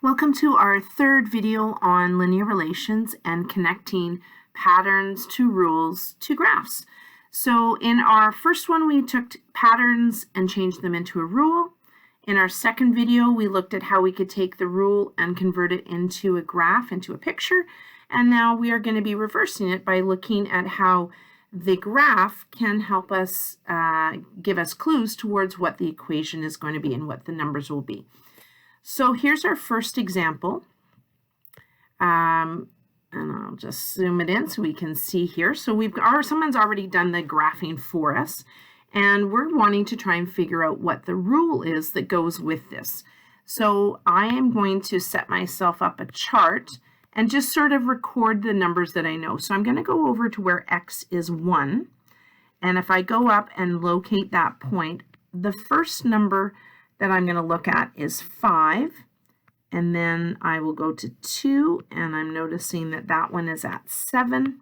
Welcome to our third video on linear relations and connecting patterns to rules to graphs. So in our first one, we took patterns and changed them into a rule. In our second video, we looked at how we could take the rule and convert it into a graph, into a picture. And now we are going to be reversing it by looking at how the graph can help us give us clues towards what the equation is going to be and what the numbers will be. So here's our first example, and I'll just zoom it in so we can see here. So someone's already done the graphing for us, and we're wanting to try and figure out what the rule is that goes with this. So I am going to set myself up a chart and just sort of record the numbers that I know. So I'm going to go over to where x is 1, and if I go up and locate that point, the first number that I'm going to look at is 5, and then I will go to 2, and I'm noticing that that one is at 7,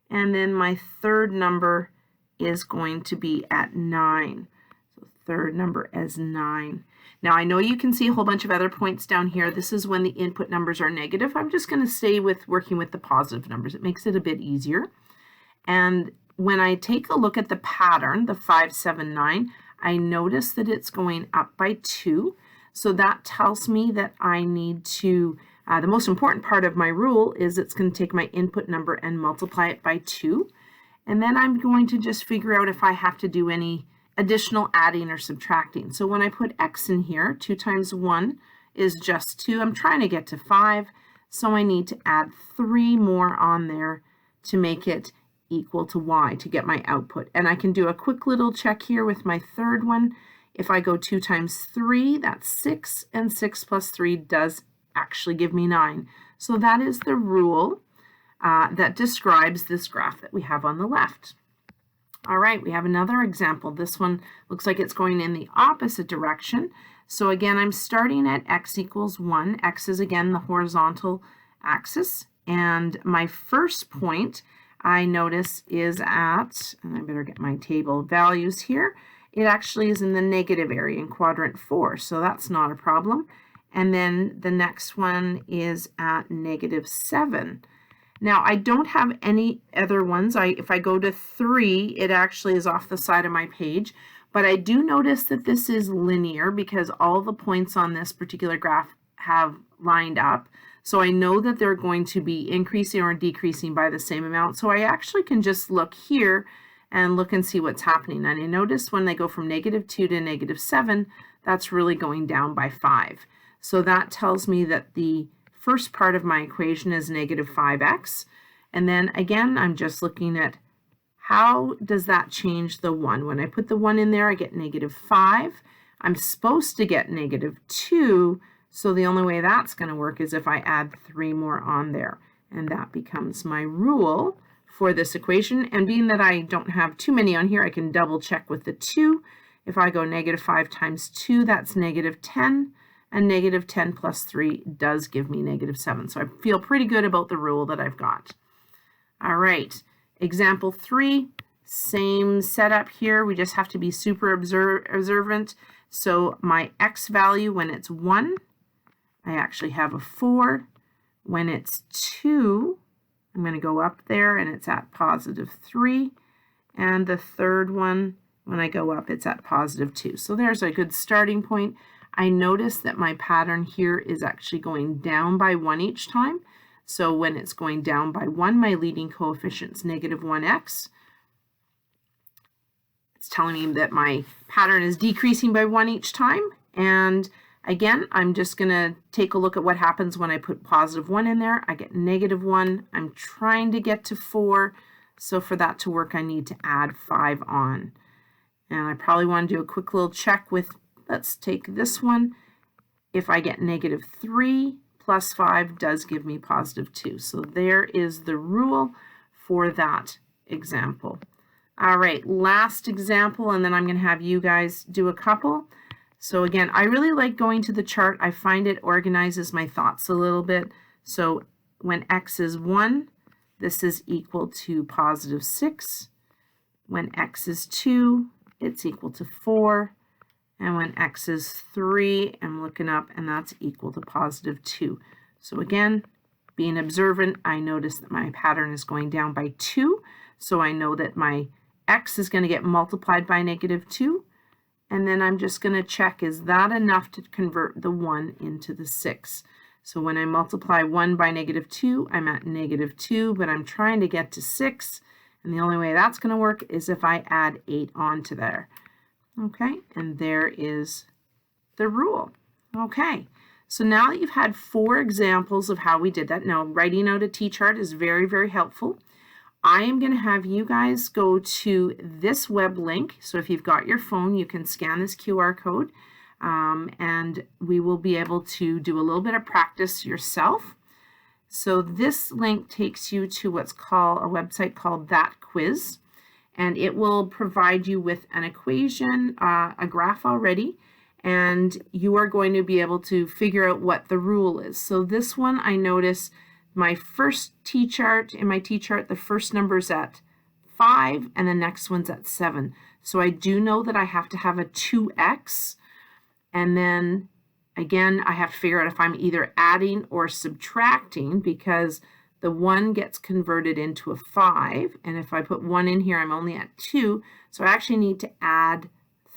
and then my third number is going to be at 9. So third number is 9. Now I know you can see a whole bunch of other points down here. This is when the input numbers are negative. I'm just going to stay with working with the positive numbers. It makes it a bit easier. And when I take a look at the pattern, the 5, 7, 9, I notice that it's going up by 2. So that tells me that I need to, the most important part of my rule is it's going to take my input number and multiply it by 2. And then I'm going to just figure out if I have to do any additional adding or subtracting. So when I put x in here, 2 times 1 is just 2. I'm trying to get to 5. So I need to add 3 more on there to make it equal to y to get my output. And I can do a quick little check here with my third one. If I go 2 times 3, that's 6, and 6 plus 3 does actually give me 9. So that is the rule that describes this graph that we have on the left. All right, we have another example. This one looks like it's going in the opposite direction. So again, I'm starting at x equals 1. X is again the horizontal axis, and my first point I notice is at, and I better get my table of values here, it actually is in the negative area in quadrant 4, so that's not a problem. And then the next one is at negative 7. Now I don't have any other ones. If I go to 3, it actually is off the side of my page, but I do notice that this is linear because all the points on this particular graph have lined up. So I know that they're going to be increasing or decreasing by the same amount. So I actually can just look here and look and see what's happening. And I notice when they go from negative 2 to negative 7, that's really going down by 5. So that tells me that the first part of my equation is negative 5x. And then again, I'm just looking at how does that change the 1. When I put the 1 in there, I get negative 5. I'm supposed to get negative 2. So the only way that's going to work is if I add 3 more on there, and that becomes my rule for this equation. And being that I don't have too many on here, I can double check with the 2. If I go negative 5 times 2, that's negative 10, and negative 10 plus 3 does give me negative 7. So I feel pretty good about the rule that I've got. All right, example 3, same setup here. We just have to be super observant. So my x value when it's 1, I actually have a 4. When it's 2, I'm going to go up there and it's at positive 3. And the third one, when I go up, it's at positive 2. So there's a good starting point. I notice that my pattern here is actually going down by 1 each time. So when it's going down by 1, my leading coefficient is negative 1x. It's telling me that my pattern is decreasing by 1 each time. And again, I'm just going to take a look at what happens when I put positive 1 in there. I get negative 1. I'm trying to get to 4. So for that to work, I need to add 5 on. And I probably want to do a quick little check with, let's take this one. If I get negative 3 plus 5 does give me positive 2. So there is the rule for that example. All right, last example, and then I'm going to have you guys do a couple. So again, I really like going to the chart. I find it organizes my thoughts a little bit. So when x is 1, this is equal to positive 6. When x is 2, it's equal to 4. And when x is 3, I'm looking up, and that's equal to positive 2. So again, being observant, I notice that my pattern is going down by 2. So I know that my x is going to get multiplied by negative 2. And then I'm just going to check, is that enough to convert the 1 into the 6? So when I multiply 1 by negative 2, I'm at negative 2, but I'm trying to get to 6. And the only way that's going to work is if I add 8 onto there. Okay, and there is the rule. Okay, so now that you've had 4 examples of how we did that, now writing out a t-chart is very, very helpful. I am going to have you guys go to this web link. So if you've got your phone, you can scan this QR code, and we will be able to do a little bit of practice yourself. So this link takes you to what's called a website called That Quiz. And it will provide you with an equation, a graph already, and you are going to be able to figure out what the rule is. So this one, I notice my first t-chart, in my t-chart, the first number's at 5 and the next one's at 7. So I do know that I have to have a 2x, and then again, I have to figure out if I'm either adding or subtracting, because the 1 gets converted into a 5, and if I put 1 in here, I'm only at 2, so I actually need to add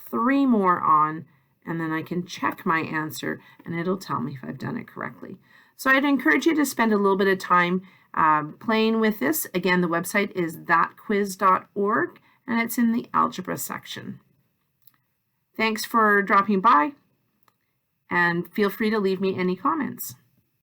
3 more on, and then I can check my answer, and it'll tell me if I've done it correctly. So I'd encourage you to spend a little bit of time playing with this. Again, the website is thatquiz.org, and it's in the algebra section. Thanks for dropping by, and feel free to leave me any comments.